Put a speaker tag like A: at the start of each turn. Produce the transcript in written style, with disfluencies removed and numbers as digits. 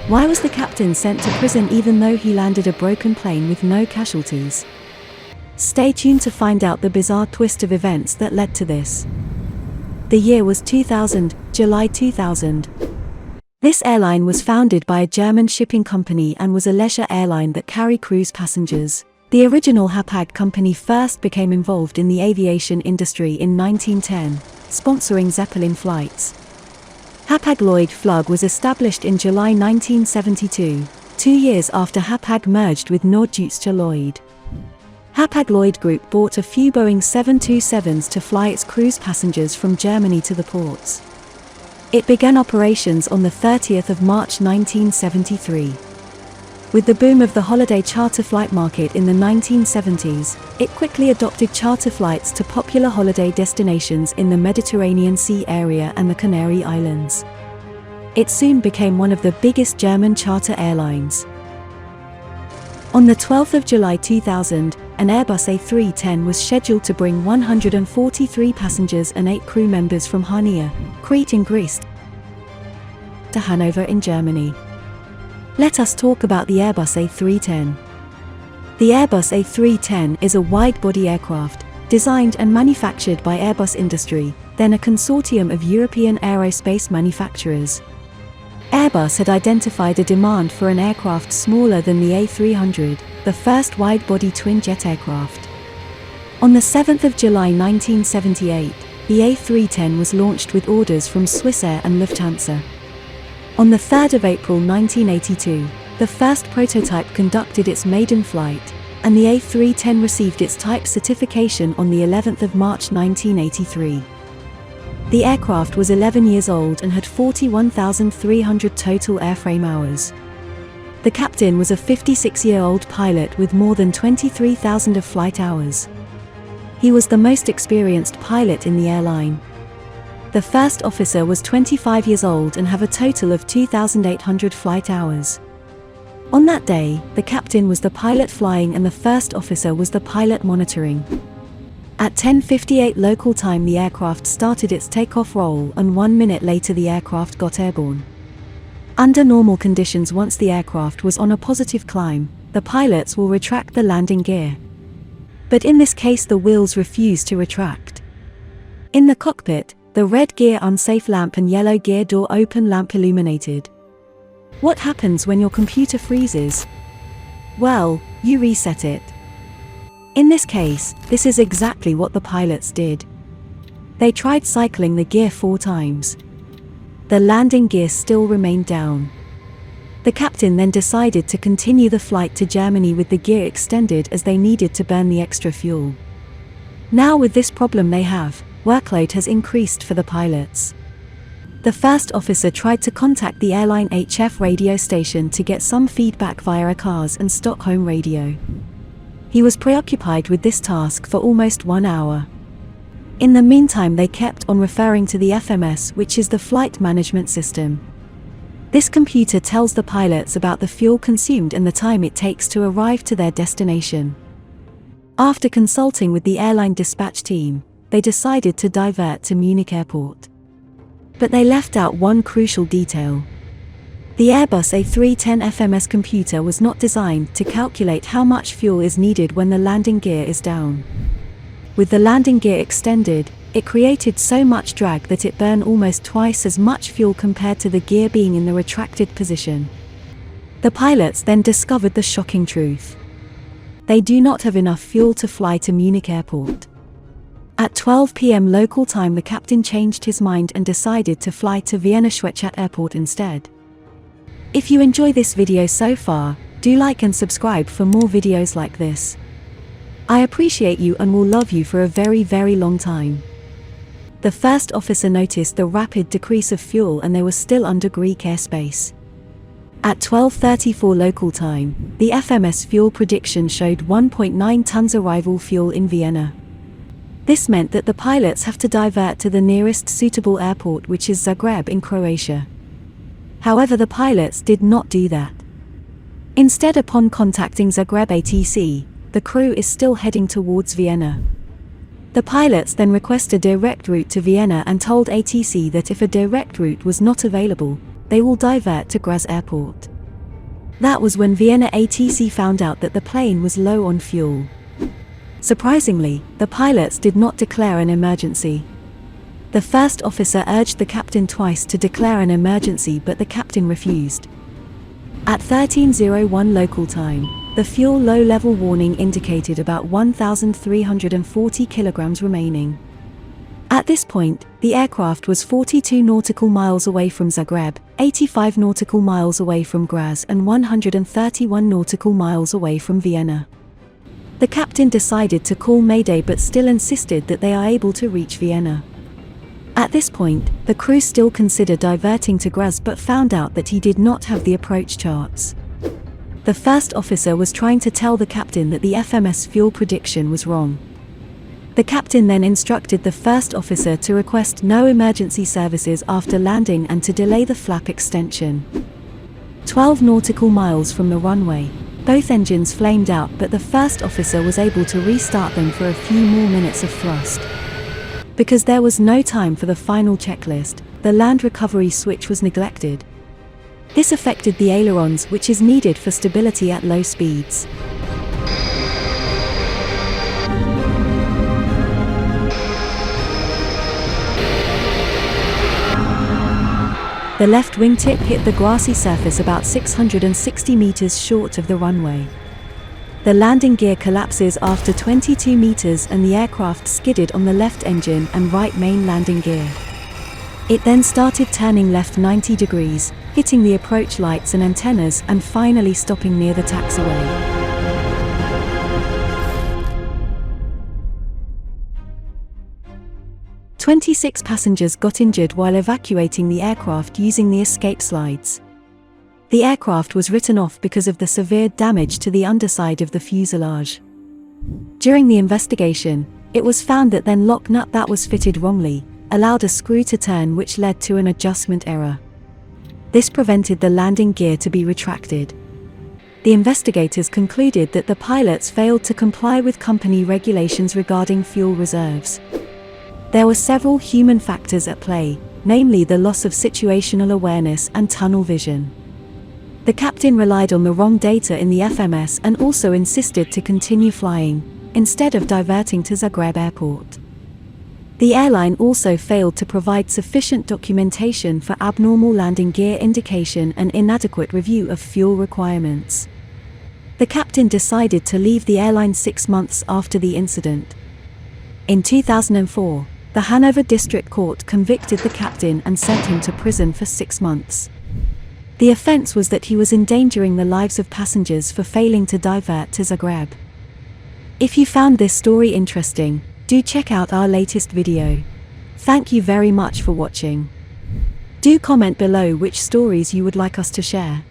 A: Why was the captain sent to prison even though he landed a broken plane with no casualties? Stay tuned to find out the bizarre twist of events that led to this. The year was 2000, July 2000. This airline was founded by a German shipping company and was a leisure airline that carried cruise passengers. The original Hapag company first became involved in the aviation industry in 1910, sponsoring Zeppelin flights. Hapag Lloyd was established in July 1972, 2 years after Hapag merged with Norddeutscher Lloyd. Hapag Lloyd Group bought a few Boeing 727s to fly its cruise passengers from Germany to the ports. It began operations on the 30th of March 1973. With the boom of the holiday charter flight market in the 1970s, it quickly adopted charter flights to popular holiday destinations in the Mediterranean Sea area and the Canary Islands. It soon became one of the biggest German charter airlines. On the 12th of July 2000, an Airbus A310 was scheduled to bring 143 passengers and 8 crew members from Hania, Crete in Greece, to Hanover in Germany. Let us talk about the Airbus A310. The Airbus A310 is a wide-body aircraft, designed and manufactured by Airbus Industry, then a consortium of European aerospace manufacturers. Airbus had identified a demand for an aircraft smaller than the A300, the first wide-body twin-jet aircraft. On the 7th of July 1978, the A310 was launched with orders from Swissair and Lufthansa. On the 3rd of April 1982, the first prototype conducted its maiden flight, and the A310 received its type certification on the 11th of March 1983. The aircraft was 11 years old and had 41,300 total airframe hours. The captain was a 56-year-old pilot with more than 23,000 of flight hours. He was the most experienced pilot in the airline. The first officer was 25 years old and have a total of 2,800 flight hours. On that day, the captain was the pilot flying and the first officer was the pilot monitoring. At 10:58 local time the aircraft started its takeoff roll and 1 minute later the aircraft got airborne. Under normal conditions, once the aircraft was on a positive climb, the pilots will retract the landing gear. But in this case the wheels refused to retract. In the cockpit, the red gear unsafe lamp and yellow gear door open lamp illuminated. What happens when your computer freezes? Well, you reset it. In this case, this is exactly what the pilots did. They tried cycling the gear 4 times. The landing gear still remained down. The captain then decided to continue the flight to Germany with the gear extended as they needed to burn the extra fuel. Now with this problem they have, workload has increased for the pilots. The first officer tried to contact the airline HF radio station to get some feedback via a CARS and Stockholm radio. He was preoccupied with this task for almost 1 hour. In the meantime they kept on referring to the FMS, which is the flight management system. This computer tells the pilots about the fuel consumed and the time it takes to arrive to their destination. After consulting with the airline dispatch team, they decided to divert to Munich airport. But they left out one crucial detail. The Airbus A310 FMS computer was not designed to calculate how much fuel is needed when the landing gear is down. With the landing gear extended, it created so much drag that it burned almost twice as much fuel compared to the gear being in the retracted position. The pilots then discovered the shocking truth. They do not have enough fuel to fly to Munich airport. At 12 p.m. local time the captain changed his mind and decided to fly to Vienna Schwechat airport instead. If you enjoy this video so far, do like and subscribe for more videos like this. I appreciate you and will love you for a very, very long time. The first officer noticed the rapid decrease of fuel and they were still under Greek airspace. At 12:34 local time, the FMS fuel prediction showed 1.9 tons arrival fuel in Vienna. This meant that the pilots have to divert to the nearest suitable airport, which is Zagreb in Croatia. However, the pilots did not do that. Instead, upon contacting Zagreb ATC, the crew is still heading towards Vienna. The pilots then request a direct route to Vienna and told ATC that if a direct route was not available, they will divert to Graz airport. That was when Vienna ATC found out that the plane was low on fuel. Surprisingly, the pilots did not declare an emergency. The first officer urged the captain twice to declare an emergency, but the captain refused. At 13:01 local time, the fuel low-level warning indicated about 1,340 kilograms remaining. At this point, the aircraft was 42 nautical miles away from Zagreb, 85 nautical miles away from Graz, and 131 nautical miles away from Vienna. The captain decided to call Mayday but still insisted that they are able to reach Vienna. At this point, the crew still considered diverting to Graz but found out that he did not have the approach charts. The first officer was trying to tell the captain that the FMS fuel prediction was wrong. The captain then instructed the first officer to request no emergency services after landing and to delay the flap extension. 12 nautical miles from the runway, both engines flamed out, but the first officer was able to restart them for a few more minutes of thrust. Because there was no time for the final checklist, the land recovery switch was neglected. This affected the ailerons, which is needed for stability at low speeds. The left wingtip hit the grassy surface about 660 meters short of the runway. The landing gear collapses after 22 meters and the aircraft skidded on the left engine and right main landing gear. It then started turning left 90 degrees, hitting the approach lights and antennas and finally stopping near the taxiway. "26 passengers got injured while evacuating the aircraft using the escape slides. The aircraft was written off because of the severe damage to the underside of the fuselage. During the investigation, it was found that the lock nut that was fitted wrongly allowed a screw to turn, which led to an adjustment error. This prevented the landing gear to be retracted. The investigators concluded that the pilots failed to comply with company regulations regarding fuel reserves. There were several human factors at play, namely the loss of situational awareness and tunnel vision. The captain relied on the wrong data in the FMS and also insisted to continue flying, instead of diverting to Zagreb Airport. The airline also failed to provide sufficient documentation for abnormal landing gear indication and inadequate review of fuel requirements. The captain decided to leave the airline 6 months after the incident. In 2004, the Hanover District Court convicted the captain and sent him to prison for 6 months. The offense was that he was endangering the lives of passengers for failing to divert to Zagreb. If you found this story interesting, do check out our latest video. Thank you very much for watching. Do comment below which stories you would like us to share.